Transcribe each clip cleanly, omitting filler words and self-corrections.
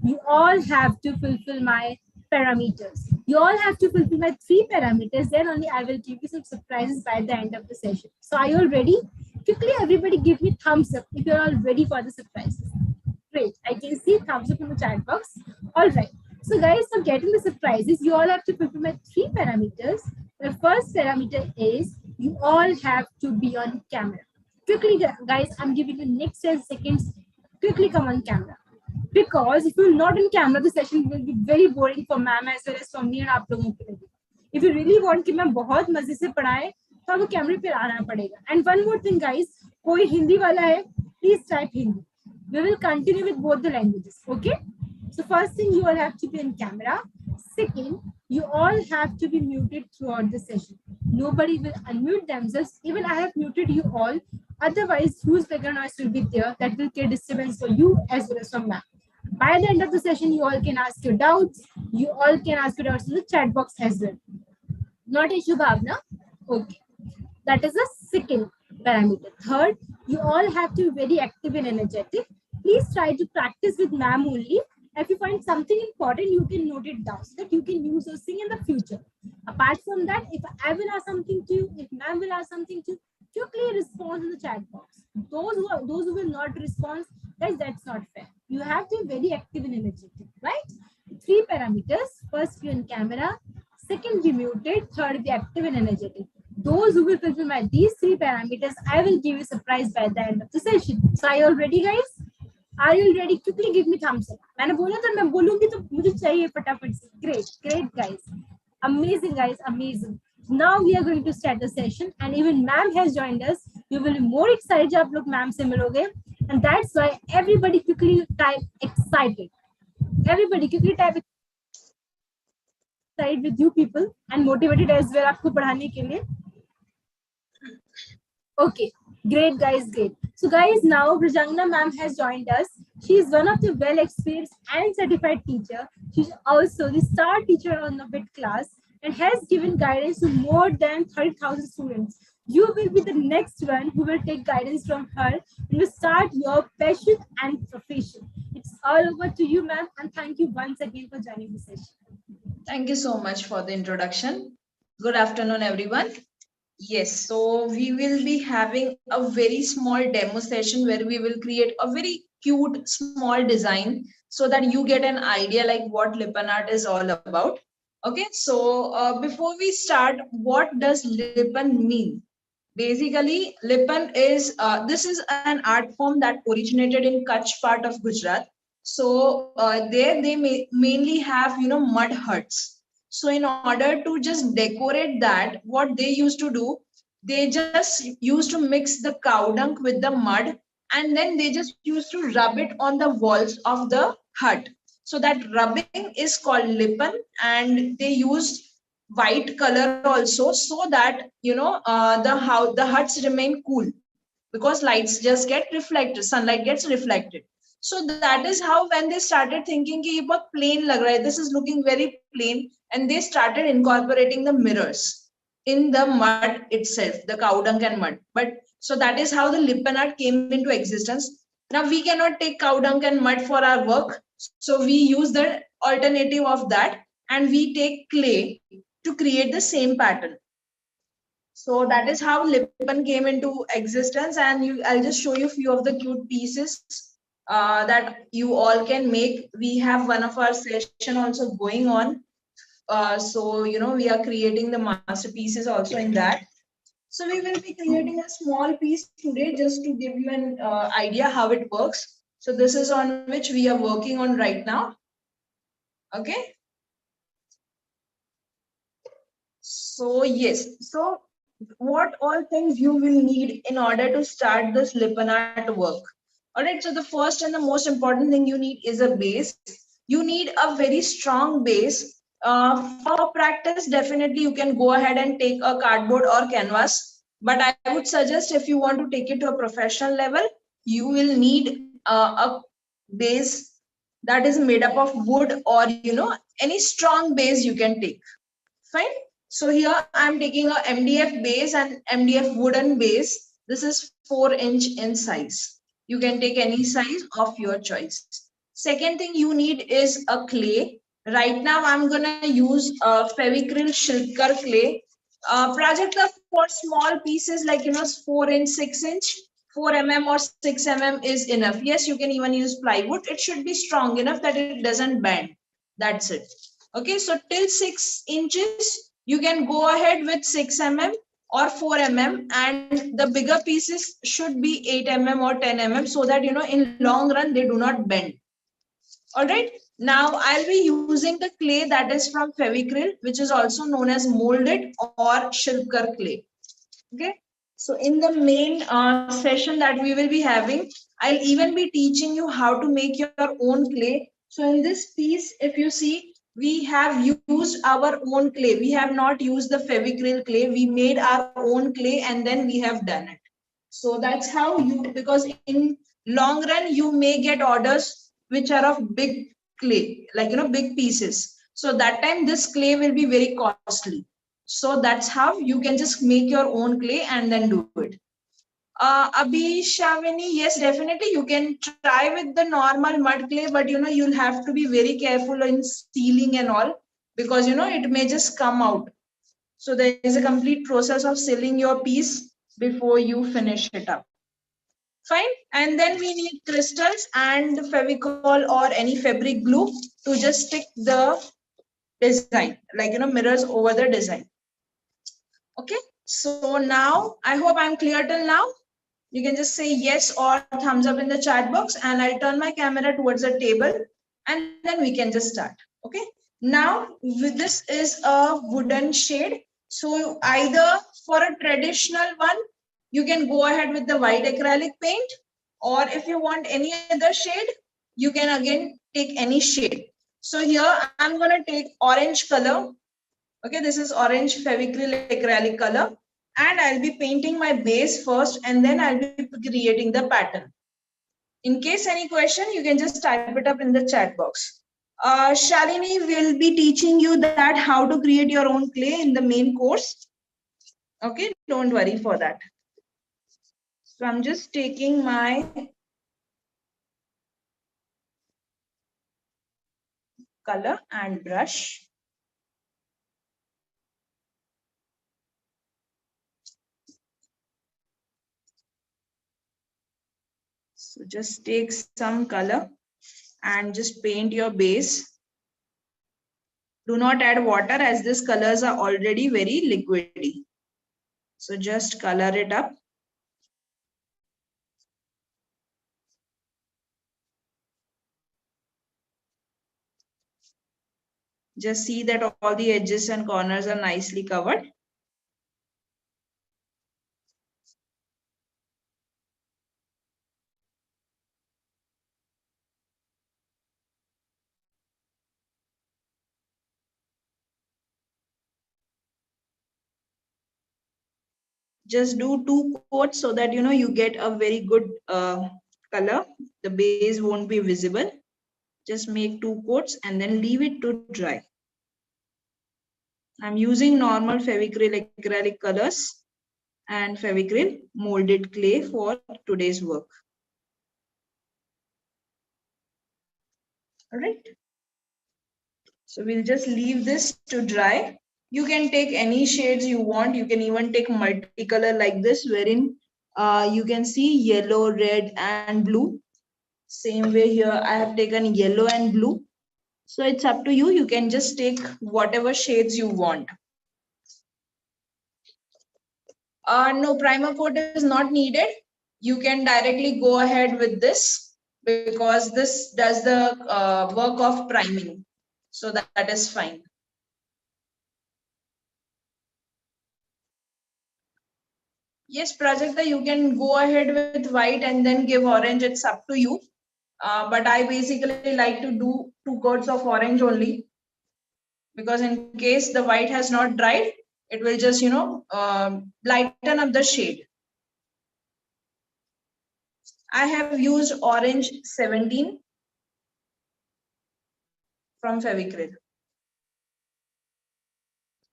you all have to fulfill my parameters. You all have to fulfill my 3 parameters. Then only I will give you some surprises by the end of the session. So are you all ready? Quickly, everybody give me thumbs up if you're all ready for the surprises. Great. I can see thumbs up in the chat box. All right. So guys, for getting the surprises, you all have to fulfill my 3 parameters. The first parameter is you all have to be on camera. Quickly, guys, I'm giving you next 10 seconds. Quickly come on camera. Because if you're not on camera, the session will be very boring for ma'am as well as for me and आप लोगों के लिए. If you really want कि मैं बहुत मजे से पढ़ाए, तो आपको कैमरे पे आना पड़ेगा. And one more thing, guys, कोई हिंदी वाला है, please type Hindi. We will continue with both the languages. Okay? So first thing, you all have to be on camera. Second, you all have to be muted throughout the session. Nobody will unmute themselves. Even I have muted you all. Otherwise, whose background noise will be there? That will create disturbance for you as well as for ma'am. By the end of the session, you all can ask your doubts. You all can ask your doubts in the chat box as well. Not issue, Bhavna. Okay. That is the second parameter. Third, you all have to be very active and energetic. Please try to practice with ma'am only. If you find something important, you can note it down so that you can use those things in the future. Apart from that, if I will ask something to you, if ma'am will ask something to you, quickly respond in the chat box. Those who will not respond, guys, that's not fair. You have to be very active and energetic, right? 3 parameters. First, be on camera. Second, be muted. Third, be active and energetic. Those who will fulfill these 3 parameters, I will give you a surprise by the end of the session. So are you all ready, guys? Are you ready? Quickly give me thumbs up. मैंने बोला था मैं बोलूँगी तो मुझे चाहिए फटाफट से. Great, guys. Amazing, guys. Amazing. Now we are going to start the session, and even ma'am has joined us. You will be more excited जब आप लोग ma'am से मिलोगे, and that's why everybody quickly type excited. Everybody quickly type excited with you people and motivated as well आपको पढ़ाने के लिए. Okay, great, guys, great. So guys, now Brajangna ma'am has joined us. She is one of the well-experienced and certified teacher. She's also the star teacher on the BIT class and has given guidance to more than 30,000 students. You will be the next one who will take guidance from her and will start your passion and profession. It's all over to you, ma'am, and thank you once again for joining the session. Thank you so much for the introduction. Good afternoon, everyone. Yes, so we will be having a very small demo session where we will create a very cute small design so that you get an idea like what Lippan Art is all about. Okay, so before we start, what does Lippan mean? Basically, Lippan is, this is an art form that originated in Kutch part of Gujarat. So there they mainly have, mud huts. So in order to just decorate that, what they used to do, they just used to mix the cow dung with the mud, and then they just used to rub it on the walls of the hut. So that rubbing is called Lippan, and they used white color also so that the huts remain cool because lights just get reflected, sunlight gets reflected. So that is how when they started thinking कि ये बहुत plain लग रहा है, this is looking very plain, and they started incorporating the mirrors in the mud itself, the cow dung and mud. But so that is how the Lippan art came into existence. Now we cannot take cow dung and mud for our work, so we use the alternative of that, and we take clay to create the same pattern. So that is how Lippan came into existence, and I'll just show you a few of the cute pieces that you all can make. We have one of our session also going on. So, we are creating the masterpieces also in that. So we will be creating a small piece today just to give you an idea how it works. So this is on which we are working on right now. Okay. So yes, so what all things you will need in order to start this Lippan art work? All right, so the first and the most important thing you need is a base. You need a very strong base. For practice, definitely you can go ahead and take a cardboard or canvas. But I would suggest if you want to take it to a professional level, you will need a base that is made up of wood or, any strong base you can take. Fine. So here I'm taking a MDF base and MDF wooden base. This is 4 inch in size. You can take any size of your choice. Second thing you need is a clay. Right now I'm gonna use Fevicryl Shilkar clay. Prajakta, for small pieces like 4 inch, 6 inch, 4 mm or 6 mm is enough. Yes, you can even use plywood. It should be strong enough that it doesn't bend. That's it. Okay, so till 6 inches, you can go ahead with 6 mm or 4 mm, and the bigger pieces should be 8 mm or 10 mm, so that in long run they do not bend. All right. Now I'll be using the clay that is from Fevicryl, which is also known as molded or Shilkar clay. Okay. So in the main session that we will be having, I'll even be teaching you how to make your own clay. So in this piece, if you see, we have used our own clay. We have not used the Fevicryl clay. We made our own clay and then we have done it. So that's how you, because in long run, you may get orders which are of big clay, like, big pieces. So that time this clay will be very costly. So that's how you can just make your own clay and then do it. Abhi Shavini, yes, definitely you can try with the normal mud clay, but you'll have to be very careful in sealing and all, because it may just come out. So there is a complete process of sealing your piece before you finish it up. Fine. And then we need crystals and Fevicol or any fabric glue to just stick the design, like mirrors over the design. Okay. So now I hope I'm clear till now. You can just say yes or thumbs up in the chat box, and I'll turn my camera towards the table, and then we can just start. Okay. Now this is a wooden shade. So either for a traditional one, you can go ahead with the white acrylic paint, or if you want any other shade, you can again take any shade. So here I'm going to take orange color. Okay, this is orange Fevicryl acrylic color, and I'll be painting my base first, and then I'll be creating the pattern. In case any question, you can just type it up in the chat box. Shalini will be teaching you that how to create your own clay in the main course. Okay, don't worry for that. So I'm just taking my color and brush. So just take some color and just paint your base. Do not add water, as these colors are already very liquidy. So just color it up. Just see that all the edges and corners are nicely covered. Just do 2 coats so that you get a very good color. The base won't be visible. Just make 2 coats and then leave it to dry. I'm using normal Fevicryl acrylic colors and Fevicryl molded clay for today's work. All right. So we'll just leave this to dry. You can take any shades you want. You can even take multicolor like this, wherein you can see yellow, red, and blue. Same way here, I have taken yellow and blue. So it's up to you. You can just take whatever shades you want. No, primer coat is not needed. You can directly go ahead with this, because this does the work of priming. So that is fine. Yes, Prajakta, you can go ahead with white and then give orange. It's up to you. But I basically like to do 2 coats of orange only, because in case the white has not dried, it will just, lighten up the shade. I have used orange 17 from Fevicryl.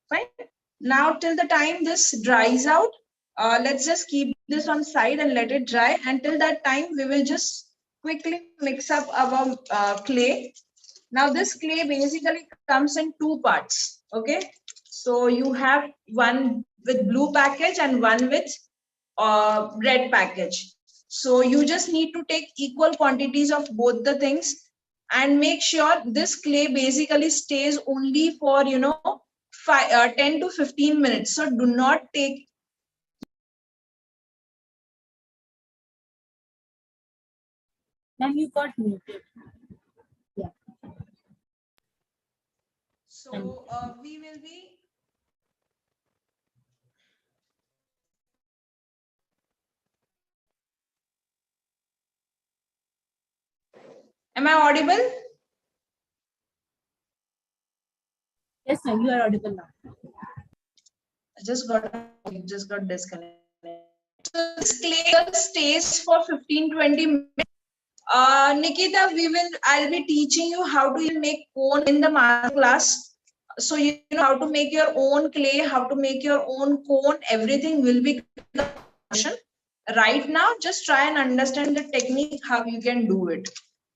Fine. Now, till the time this dries out, let's just keep this on side and let it dry. Until that time, we will just quickly mix up our clay. Now this clay basically comes in two parts. Okay. So you have one with blue package and one with red package. So you just need to take equal quantities of both the things and make sure this clay basically stays only for 10 to 15 minutes. So do not take. Ma'am, you got muted. Yeah. So we will be. Am I audible? Yes, ma'am, you are audible now. I just got disconnected. So this clay stays for 15-20 minutes. Nikita, I'll be teaching you how to make cone in the master class. So you know how to make your own clay, how to make your own cone, everything will be right now. Just try and understand the technique, how you can do it.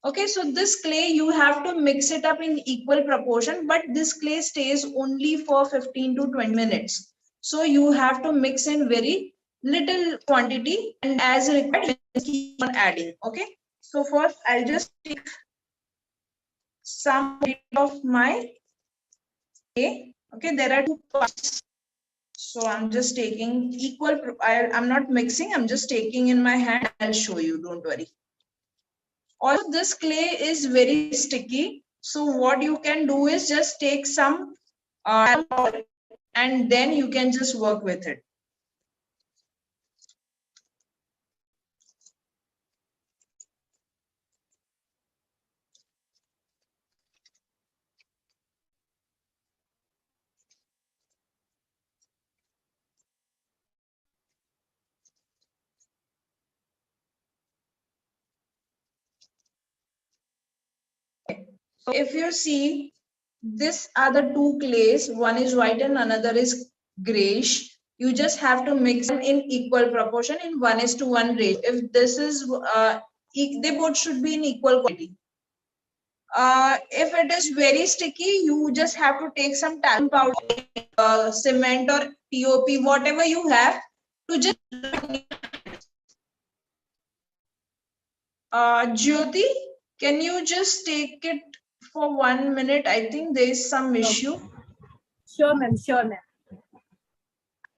Okay, so this clay, you have to mix it up in equal proportion, but this clay stays only for 15 to 20 minutes. So you have to mix in very little quantity, and as required, keep on adding. Okay, so first I'll just take some bit of my clay. Okay, there are two parts. So I'm just taking equal, I'm not mixing, I'm just taking in my hand. I'll show you, don't worry. Also, this clay is very sticky. So what you can do is just take some and then you can just work with it. So if you see, these are the two clays. One is white and another is grayish. You just have to mix them in equal proportion in 1:1 ratio. If this is, they both should be in equal quantity. If it is very sticky, you just have to take some talcum powder, cement or TOP, whatever you have, to just. Jyoti, can you just take it for 1 minute? I think there is some issue. Sure, ma'am. Sure, ma'am.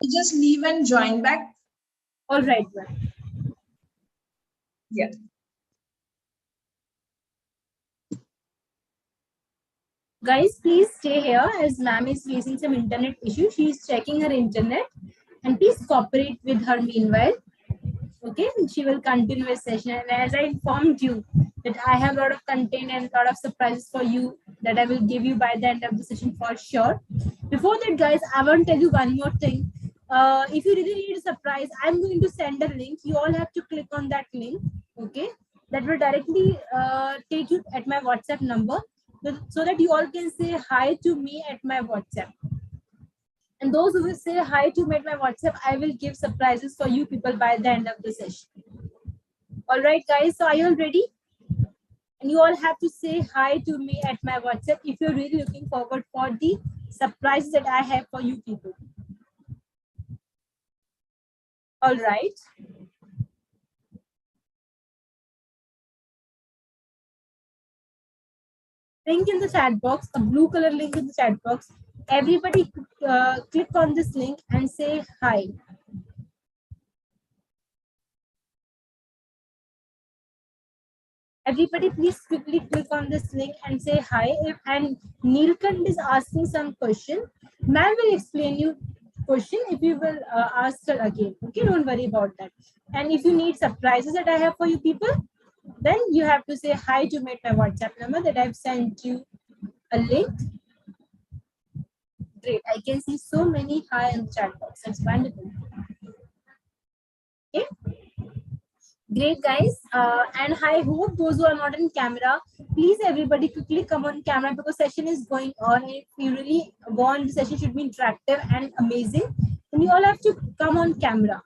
Just leave and join back. All right, ma'am. Yeah. Guys, please stay here as ma'am is facing some internet issue. She is checking her internet, and please cooperate with her meanwhile. Okay, and she will continue her session. And as I informed you that I have a lot of content and a lot of surprises for you that I will give you by the end of the session for sure. Before that, guys, I want to tell you one more thing. If you really need a surprise, I'm going to send a link. You all have to click on that link. Okay, that will directly take you at my WhatsApp number, so that you all can say hi to me at my WhatsApp. And those who will say hi to me at my WhatsApp, I will give surprises for you people by the end of the session. All right, guys. So are you all ready? And you all have to say hi to me at my WhatsApp if you're really looking forward for the surprises that I have for you people. All right. Link in the chat box, a blue color link in the chat box. Everybody click on this link and say hi. Everybody please quickly click on this link and say hi. And Neelkant is asking some question. Ma'am will explain you question if you will ask her again. Okay, don't worry about that. And if you need surprises that I have for you people, then you have to say hi to me at my WhatsApp number that I've sent you a link. Great, I can see so many hi in the chat box. That's wonderful. Okay. Great, guys. And I hope those who are not in camera, please everybody quickly come on camera because session is going on. If you really want the session should be interactive and amazing, then you all have to come on camera.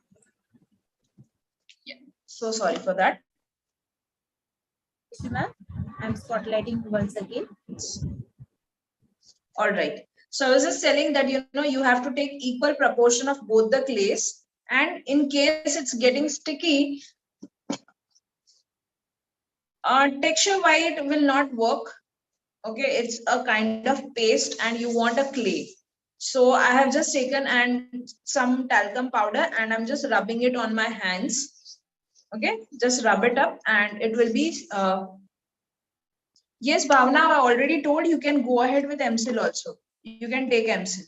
Yeah. So sorry for that. Shima, I'm spotlighting once again. All right. So I was just telling that you have to take equal proportion of both the clays, and in case it's getting sticky, texture white will not work. Okay, it's a kind of paste and you want a clay. So I have just taken and some talcum powder and I'm just rubbing it on my hands. Okay, just rub it up and it will be yes, Bhavna, I already told you can go ahead with MSIL also. You can take MSIL.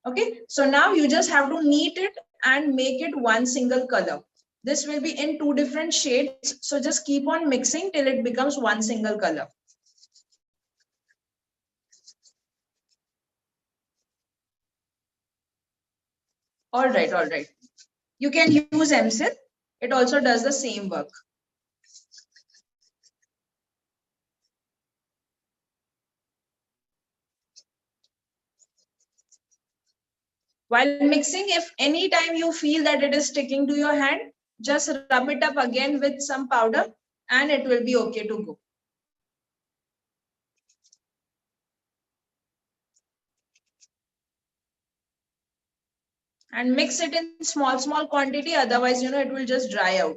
Okay, so now you just have to knead it and make it one single color. This will be in two different shades, so just keep on mixing till it becomes one single color. All right, all right. You can use MSIL. It also does the same work. While mixing, if any time you feel that it is sticking to your hand, just rub it up again with some powder and it will be okay to go. And mix it in small quantity, otherwise it will just dry out.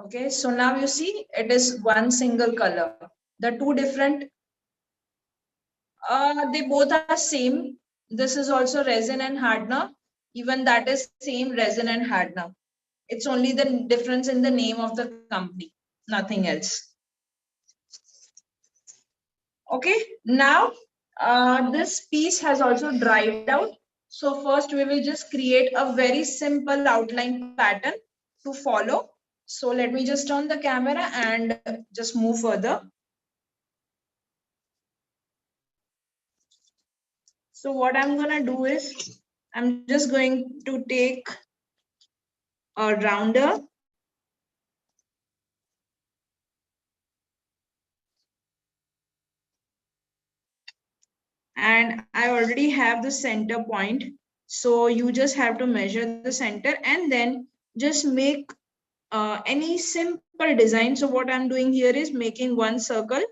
Okay, so now you see it is one single color. The two different, they both are same. This is also resin and hardener. Even that is same resin and hardener. It's only the difference in the name of the company, nothing else. Okay, now this piece has also dried out. So first we will just create a very simple outline pattern to follow. So let me just turn the camera and just move further. So what I'm gonna do is I'm just going to take a rounder and I already have the center point. So you just have to measure the center and then just make any simple design. So what I'm doing here is making one circle.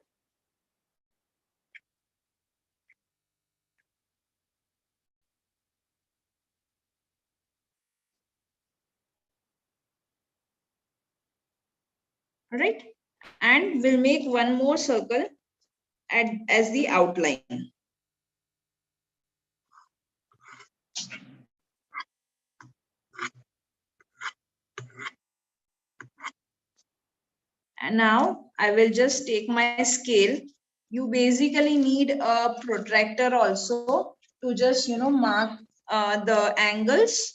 All right, and we'll make one more circle as the outline. And now I will just take my scale. You basically need a protractor also to just mark the angles.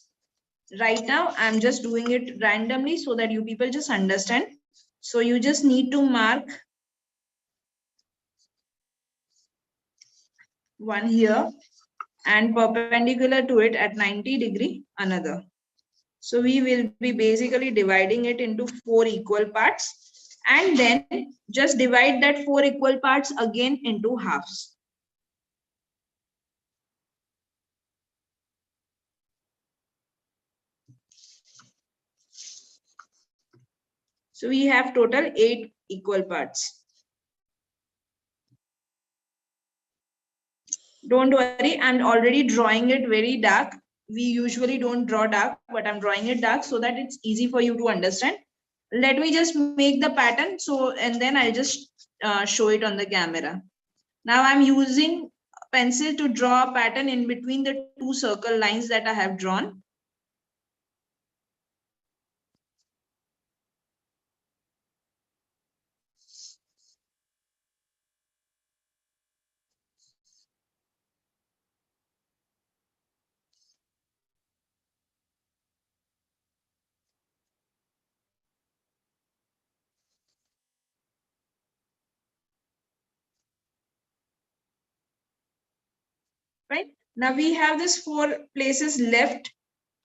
Right now I'm just doing it randomly so that you people just understand. So you just need to mark one here and perpendicular to it at 90 degree another. So we will be basically dividing it into 4 equal parts and then just divide that 4 equal parts again into halves. So we have total 8 equal parts. Don't worry, I'm already drawing it very dark. We usually don't draw dark, but I'm drawing it dark so that it's easy for you to understand. Let me just make the pattern and then I'll just show it on the camera. Now I'm using a pencil to draw a pattern in between the two circle lines that I have drawn. Right now we have this 4 places left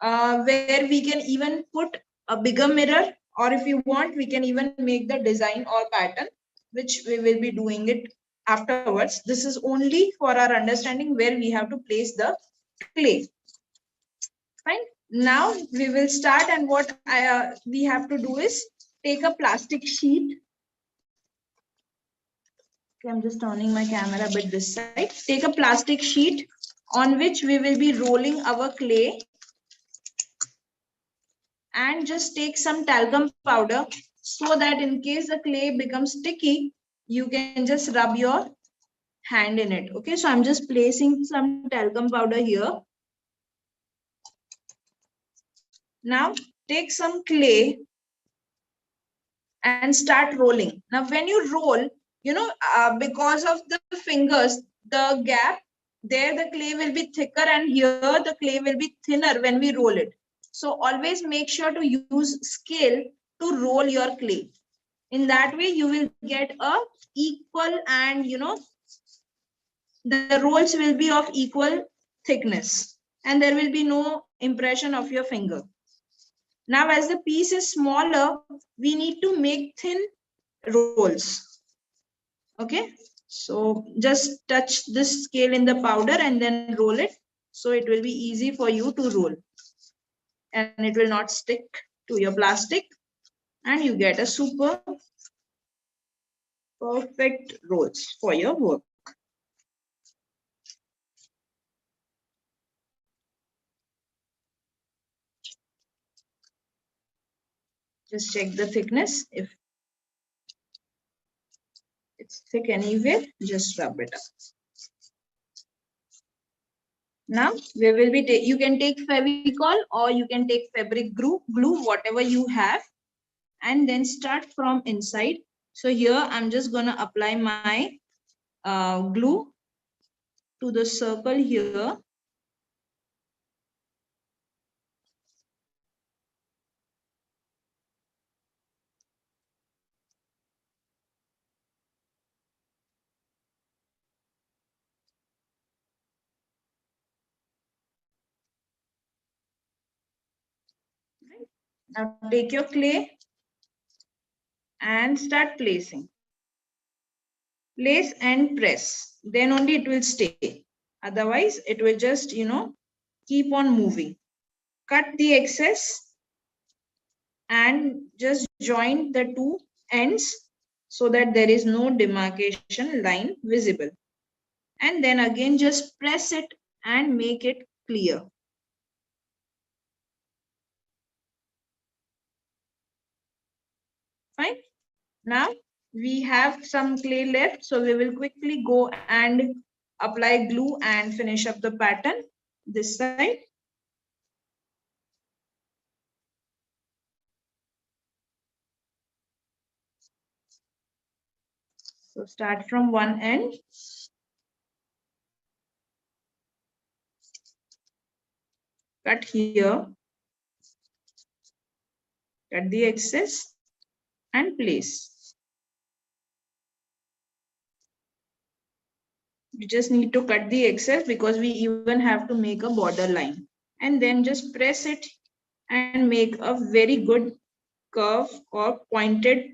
where we can even put a bigger mirror, or if you want we can even make the design or pattern, which we will be doing it afterwards. This is only for our understanding where we have to place the clay. Fine. Now we will start, and what we have to do is take a plastic sheet. Okay, I'm just turning my camera a bit this side. Take a plastic sheet on which we will be rolling our clay, and just take some talcum powder so that in case the clay becomes sticky, you can just rub your hand in it. Okay, so I'm just placing some talcum powder here. Now take some clay and start rolling. Now when you roll, because of the fingers, the gap there, the clay will be thicker, and here the clay will be thinner when we roll it. So always make sure to use scale to roll your clay. In that way you will get a equal, and the rolls will be of equal thickness, and there will be no impression of your finger. Now as the piece is smaller, we need to make thin rolls. Okay, so just touch this scale in the powder and then roll it, so it will be easy for you to roll, and it will not stick to your plastic, and you get a super perfect rolls for your work. Just check the thickness. If it's thick anywhere, just rub it up. Now we will be you can take Fevicol or you can take fabric glue, whatever you have, and then start from inside. So here I'm just gonna apply my glue to the circle here. Now take your clay and start placing. Place and press. Then only it will stay. Otherwise, it will just, keep on moving. Cut the excess and just join the two ends so that there is no demarcation line visible. And then again, just press it and make it clear. Fine. Now we have some clay left, so we will quickly go and apply glue and finish up the pattern this side. So start from one end. Cut here. Cut the excess and place. You just need to cut the excess because we even have to make a border line. And then just press it and make a very good curve or pointed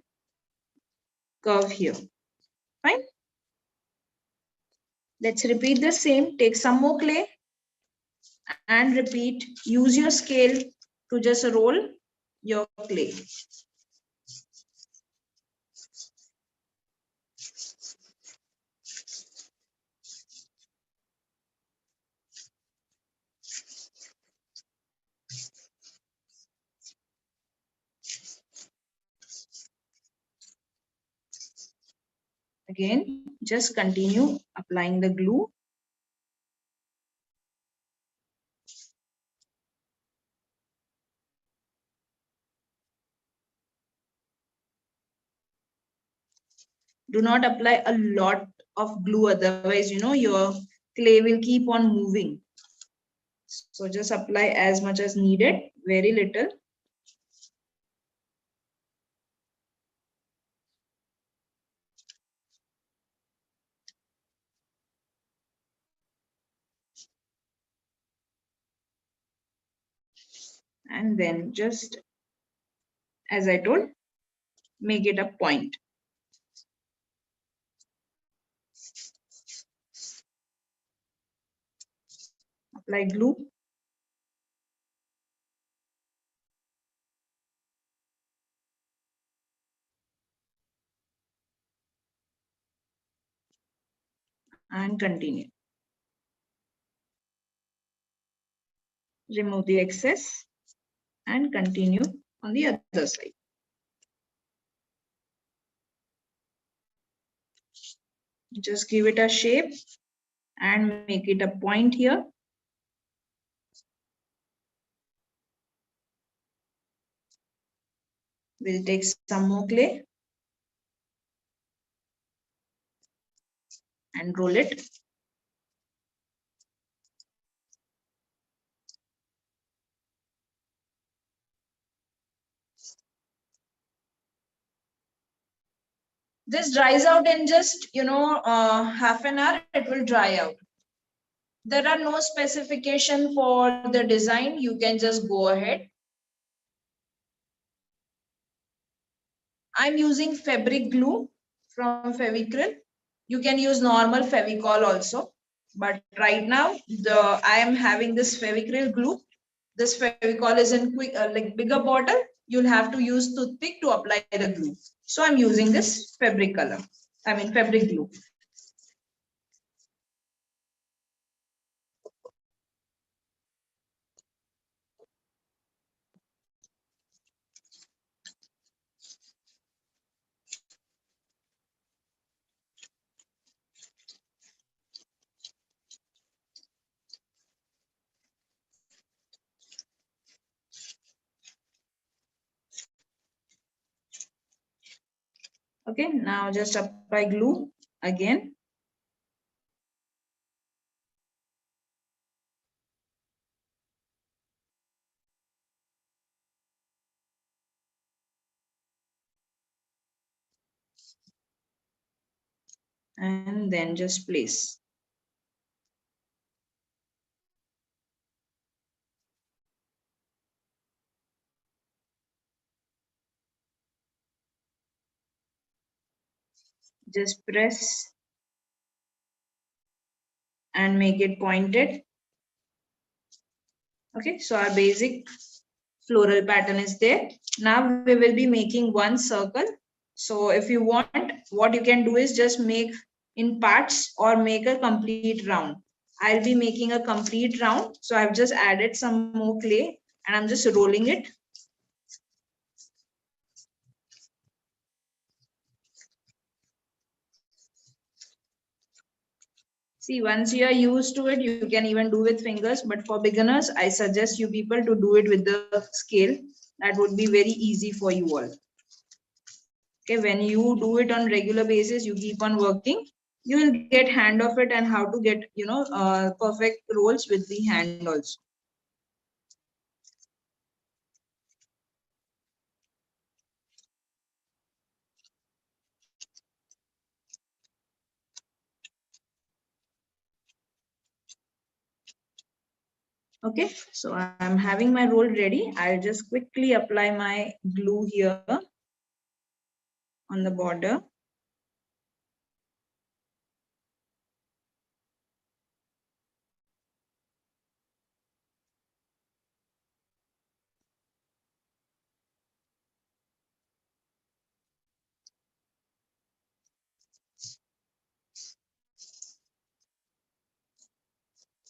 curve here. Fine. Let's repeat the same. Take some more clay and repeat. Use your scale to just roll your clay. Again, just continue applying the glue. Do not apply a lot of glue, otherwise, your clay will keep on moving. So just apply as much as needed, very little. And then just, as I told, make it a point. Apply glue. and continue. Remove the excess and continue on the other side. Just give it a shape and make it a point here. We'll take some more clay and roll it. This dries out in just, half an hour, it will dry out. There are no specification for the design. You can just go ahead. I'm using fabric glue from Fevicryl. You can use normal Fevicol also. But right now, I am having this Fevicryl glue. This Fevicol is in like bigger bottle. You'll have to use toothpick to apply the glue. So I'm using this fabric glue. Okay, now just apply glue again. And then just place. Just press and make it pointed. Okay, so our basic floral pattern is there. Now we will be making one circle. So if you want, what you can do is just make in parts or make a complete round. I'll be making a complete round. So I've just added some more clay and I'm just rolling it. See, once you are used to it, you can even do with fingers. But for beginners, I suggest you people to do it with the scale. That would be very easy for you all. Okay, when you do it on regular basis, you keep on working, you will get hand of it and how to get, perfect rolls with the hand also. Okay, so I'm having my roll ready. I'll just quickly apply my glue here on the border.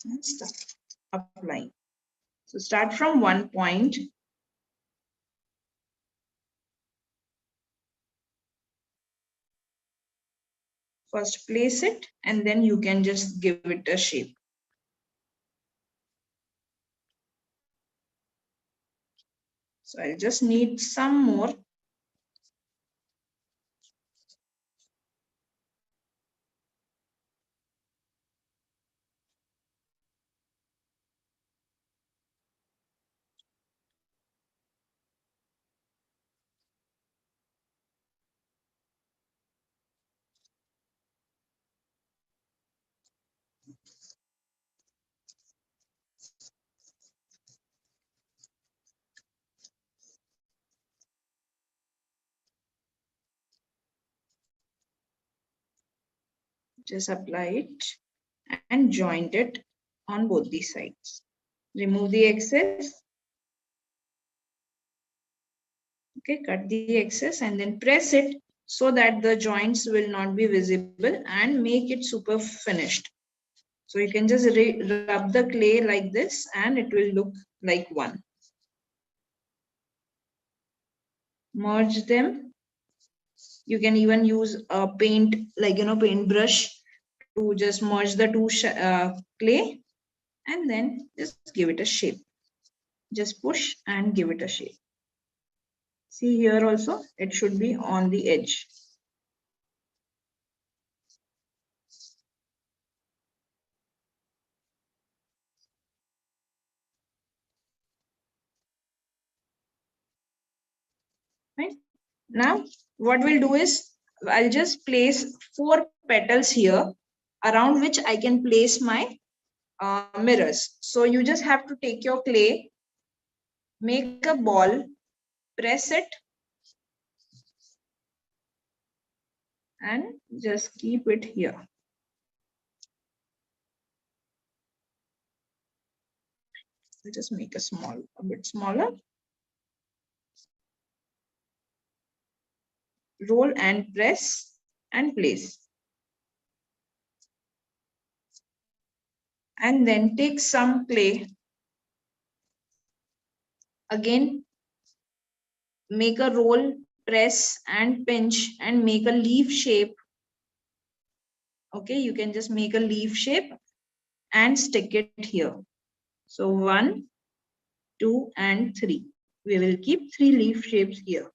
And start applying. So start from one point. First place it and then you can just give it a shape. So I'll just need some more. Just apply it and joint it on both the sides. Remove the excess. Okay, cut the excess and then press it so that the joints will not be visible and make it super finished. So you can just rub the clay like this and it will look like one. Merge them. You can even use a paint, like paintbrush, to just merge the two clay, and then just give it a shape. Just push and give it a shape. See here also, it should be on the edge. Right? Now, what we'll do is, I'll just place 4 petals here around which I can place my mirrors. So you just have to take your clay, make a ball, press it, and just keep it here. I'll just make a bit smaller. Roll and press and place. And then take some clay. Again, make a roll, press and pinch and make a leaf shape. Okay, you can just make a leaf shape and stick it here. So 1, 2, and 3. We will keep 3 leaf shapes here.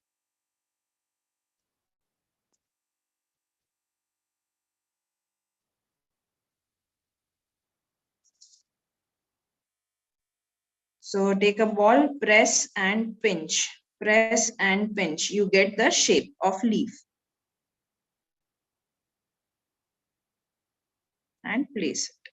So take a ball, press and pinch. Press and pinch. You get the shape of leaf. And place it.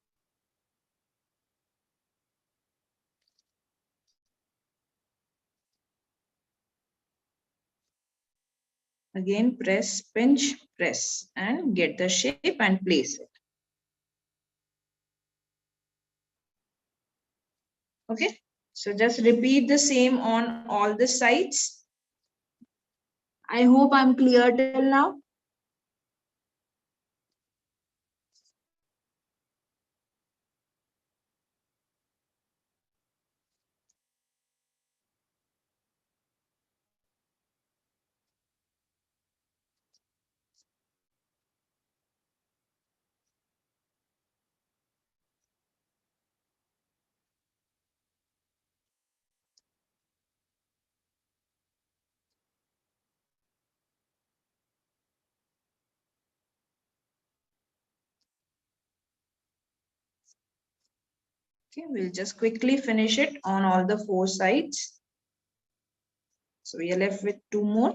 Again, press, pinch, press and get the shape and place it. Okay, so just repeat the same on all the sides. I hope I'm clear till now. Okay, we'll just quickly finish it on all the 4 sides. So we are left with 2 more.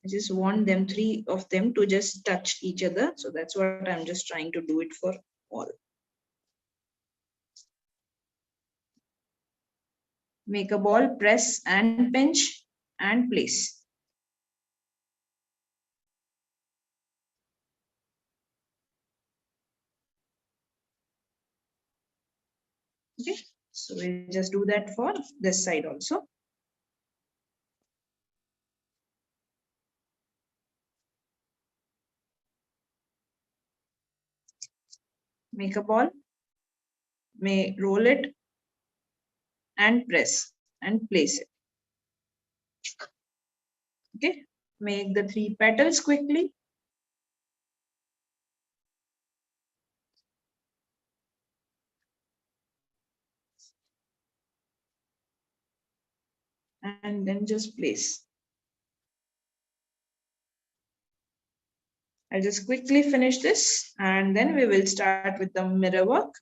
I just want them, 3 of them, to just touch each other. So that's what I'm just trying to do it for all. Make a ball, press and pinch and place. Okay, so we'll just do that for this side also. Make a ball, may roll it and press and place it. Okay, make the 3 petals quickly. And then just place. I'll just quickly finish this and then we will start with the mirror work.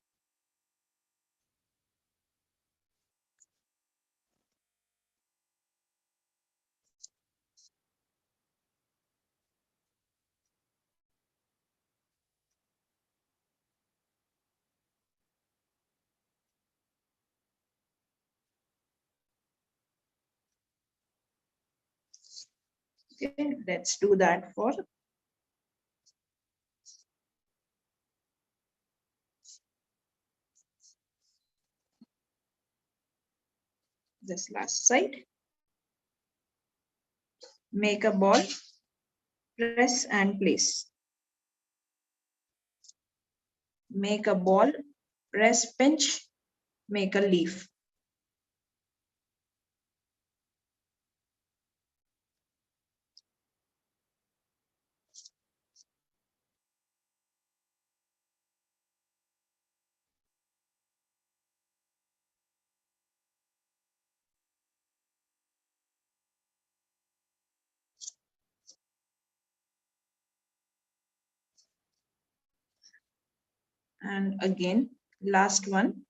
Okay, let's do that for this last side. Make a ball, press and place. Make a ball, press, pinch, make a leaf. And again, last one.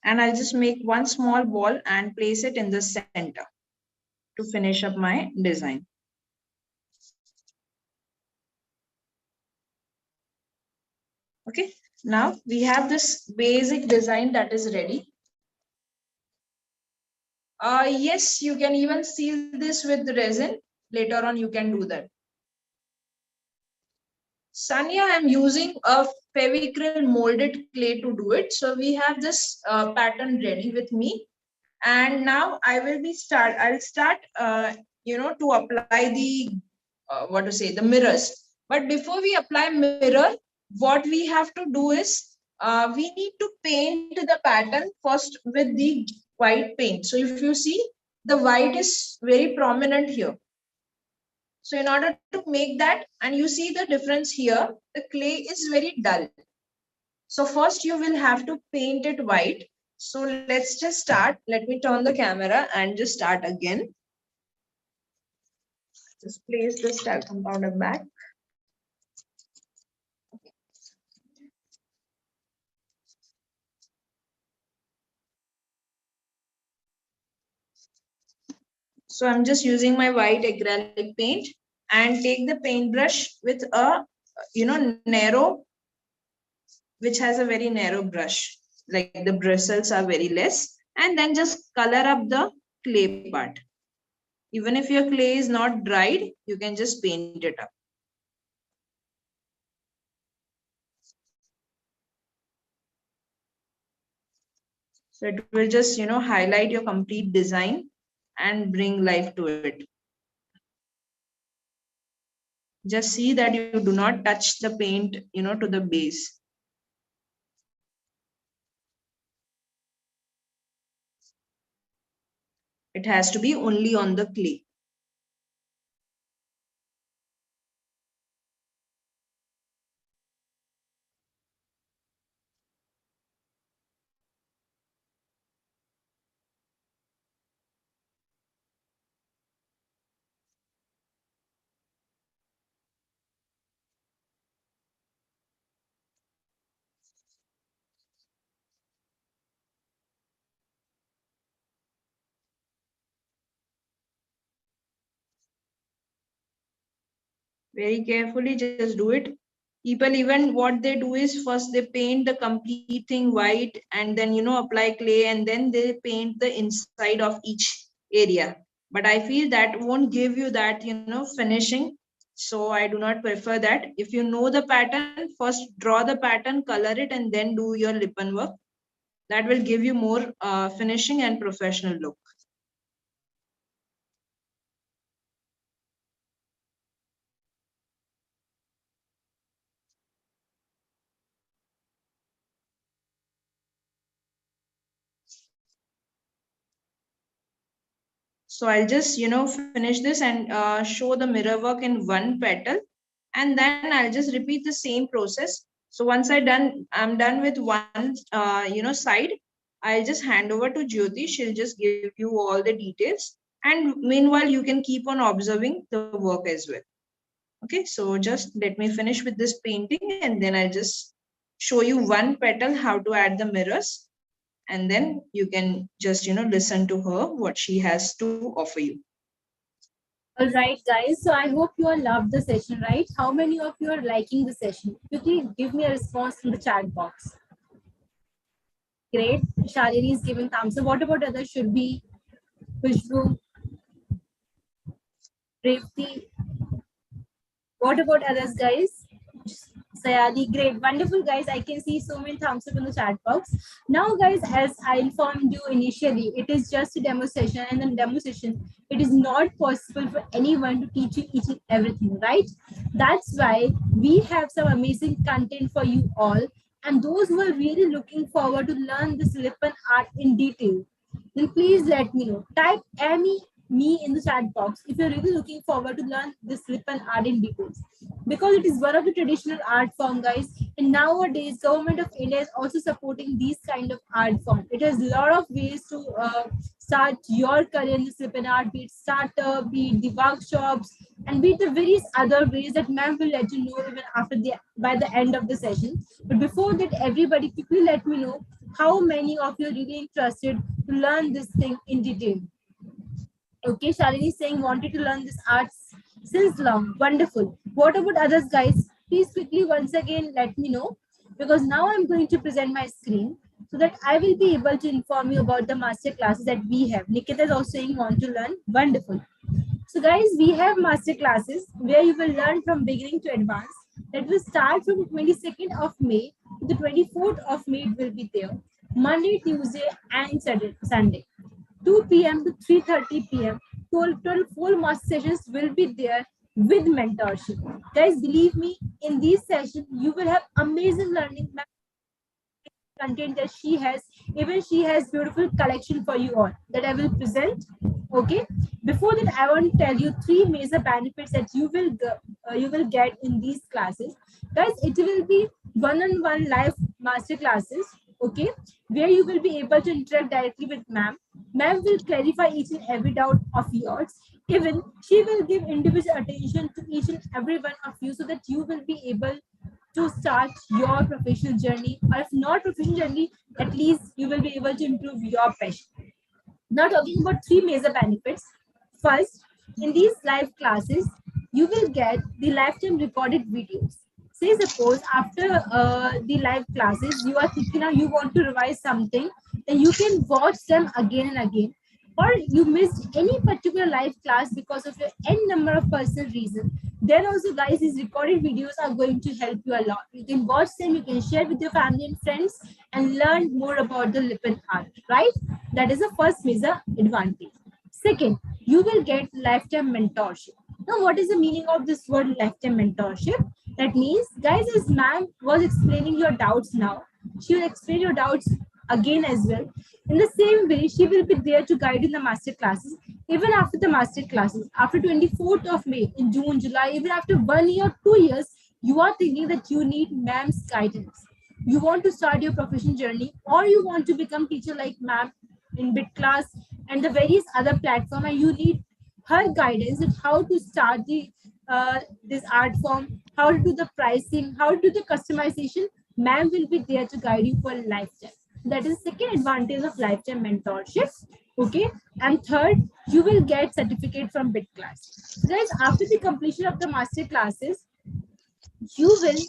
And I'll just make one small ball and place it in the center to finish up my design. Okay, now we have this basic design that is ready. Yes, you can even seal this with resin. Later on, you can do that. Sanya, I'm using a Fevicryl molded clay to do it. So we have this pattern ready with me. And now I'll start, to apply the, the mirrors. But before we apply mirror, what we have to do is, we need to paint the pattern first with the white paint. So if you see, the white is very prominent here. So in order to make that, and you see the difference here, the clay is very dull. So first you will have to paint it white. So let's just start. Let me turn the camera and just start again. Just place the talc compounder back. So I'm just using my white acrylic paint and take the paintbrush with a, narrow, which has a very narrow brush. Like the bristles are very less, and then just color up the clay part. Even if your clay is not dried, you can just paint it up. So it will just, highlight your complete design and bring life to it. Just see that you do not touch the paint, to the base. It has to be only on the clay. Very carefully, just do it. People, even what they do is first they paint the complete thing white and then, apply clay and then they paint the inside of each area. But I feel that won't give you that, finishing. So I do not prefer that. If you know the pattern, first draw the pattern, color it, and then do your Lippan work. That will give you more finishing and professional look. So I'll just, finish this and show the mirror work in one petal. And then I'll just repeat the same process. So once I'm done with one, side, I'll just hand over to Jyoti. She'll just give you all the details. And meanwhile, you can keep on observing the work as well. Okay, so just let me finish with this painting and then I'll just show you one petal, how to add the mirrors. And then you can just, listen to her, what she has to offer you. All right, guys. So I hope you all loved the session, right? How many of you are liking the session? Quickly give me a response in the chat box. Great. Shalini is giving thumbs up. What about others? Should be Khushbu, Revti. What about others, guys? Sayadi, great, wonderful, guys. I can see so many thumbs up in the chat box. Now, guys, as I informed you initially, it is just a demo session, and in demo session, it is not possible for anyone to teach you each and everything, right? That's why we have some amazing content for you all. And those who are really looking forward to learn this Lippan art in detail, then please let me know. Type me in the chat box if you're really looking forward to learn this Lippan art in details, because it is one of the traditional art form, guys. And nowadays government of India is also supporting these kind of art form. It has a lot of ways to start your career in this Lippan art, be it startup, be it the workshops, and be it the various other ways that ma'am will let you know even after the by the end of the session. But before that, everybody quickly let me know how many of you are really interested to learn this thing in detail. Okay, Shalini is saying wanted to learn this arts since long. Wonderful. What about others, guys? Please quickly once again let me know, because now I'm going to present my screen so that I will be able to inform you about the master classes that we have. Nikita is also saying want to learn. Wonderful. So, guys, we have master classes where you will learn from beginning to advanced. That will start from 22nd of May to the 24th of May. It will be there Monday, Tuesday, and Sunday. 2 p.m. to 3:30 p.m. Total full master sessions will be there with mentorship. Guys, believe me, in these sessions, you will have amazing learning content that she has. Even she has beautiful collection for you all that I will present. Okay. Before that, I want to tell you three major benefits that you will get in these classes, guys. It will be one-on-one live master classes. Okay, where you will be able to interact directly with ma'am. Ma'am will clarify each and every doubt of yours. Even she will give individual attention to each and every one of you, so that you will be able to start your professional journey, or if not professional journey, at least you will be able to improve your passion. Now, talking about three major benefits. First, in these live classes, you will get the lifetime recorded videos. Say, suppose after the live classes, you are thinking now you want to revise something, then you can watch them again and again. Or you missed any particular live class because of your n number of personal reasons, then also, guys, these recorded videos are going to help you a lot. You can watch them, you can share with your family and friends, and learn more about the Lippan art, right? That is the first major advantage. Second, you will get lifetime mentorship. Now, what is the meaning of this word lifetime mentorship? That means, guys, as ma'am was explaining your doubts now, she will explain your doubts again as well. In the same way, she will be there to guide in the master classes. Even after the master classes, after 24th of May, in June, July, even after 1 year, 2 years, you are thinking that you need ma'am's guidance. You want to start your profession journey, or you want to become teacher like ma'am in bit class and the various other platform, and you need her guidance on how to start the this art form, how to do the pricing, how to do the customization. Ma'am will be there to guide you for a lifetime. That is second advantage of lifetime mentorship. Okay, and third, you will get certificate from bit class. So guys, after the completion of the master classes, you will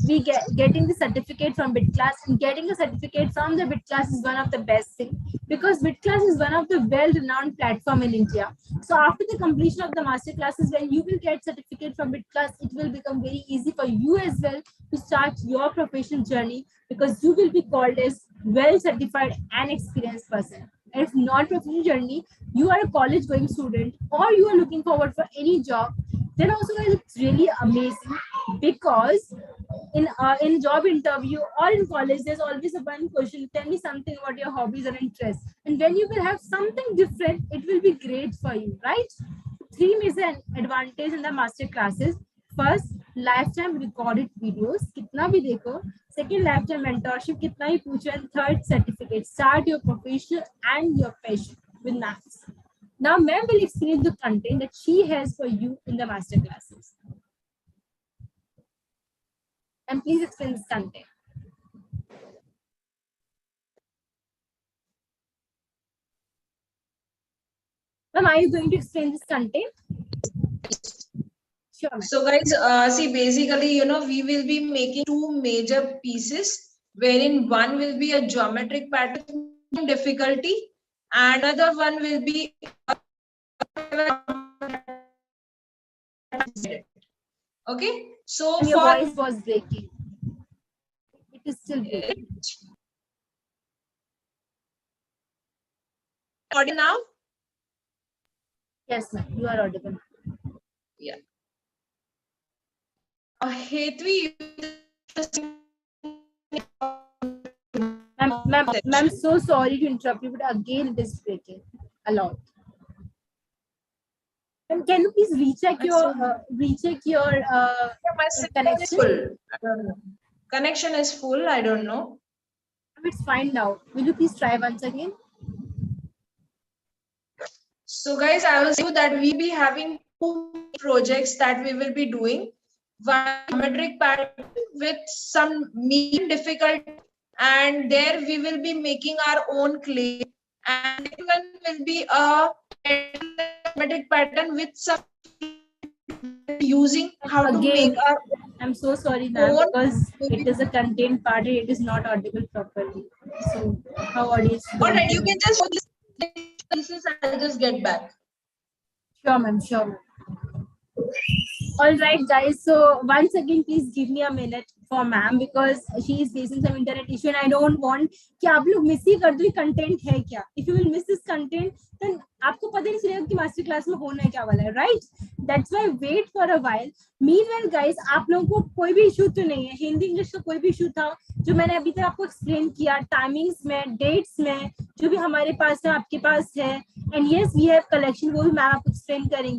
be getting the certificate from BitClass, and getting a certificate from the BitClass is one of the best thing, because BitClass is one of the well-renowned platform in India. So after the completion of the master classes, when you will get certificate from BitClass, it will become very easy for you as well to start your professional journey, because you will be called as well certified and experienced person. And if not professional journey, you are a college going student, or you are looking forward for any job, then also, guys, it's really amazing, because in job interview or in college, there's always a one question: tell me something about your hobbies and interests. And when you will have something different, it will be great for you, right? Three major advantage in the master classes. First, lifetime recorded videos, kitna bhi dekho. Second, lifetime mentorship, kitna hi pucho. And third, certificate. Start your profession and your passion with maths. Now, ma'am will explain the content that she has for you in the master classes. And please explain this content. Ma'am, are you going to explain this content? Sure, ma'am. So guys, see, basically, we will be making two major pieces, wherein one will be a geometric pattern difficulty, and another one will be Okay, so And your for voice was breaking. It is still breaking. audio now. Yes, ma'am. You are audible. Yeah. Hetvi, Ma'am, so sorry to interrupt you, but again it is breaking a lot. And can you please recheck your my signal is connection? full. I don't know. Connection is full. I don't know. It's fine now. Will you please try once again? So guys, I will say that we be having two projects that we will be doing. One geometric pattern with some medium difficulty, and there we will be making our own clay. And second one will be a geometric pattern with some using how to make Again, our I'm so sorry, ma'am, own. because it is a content part. It is not audible properly. So how audience All don't right, you hear? can just hold this. I'll just get back. Sure, ma'am. Sure. All right, guys. So once again, please give me a minute for ma'am because she is facing some internet issue, and I don't want कि आप लोग miss ही कर दो content है क्या? If you will miss this content, then आपको पता नहीं चलेगा कि master class में होना है क्या वाला है, right? That's why wait for a while. Meanwhile, guys, आप लोगों को कोई भी issue तो नहीं है. हिंदी इंग्लिश का कोई भी issue था जो मैंने अभी तक आपको explain किया, timings में, dates में, जो भी हमारे पास है आपके पास है, and yes, we have collection वो भी मैम आपको explain करेंगी.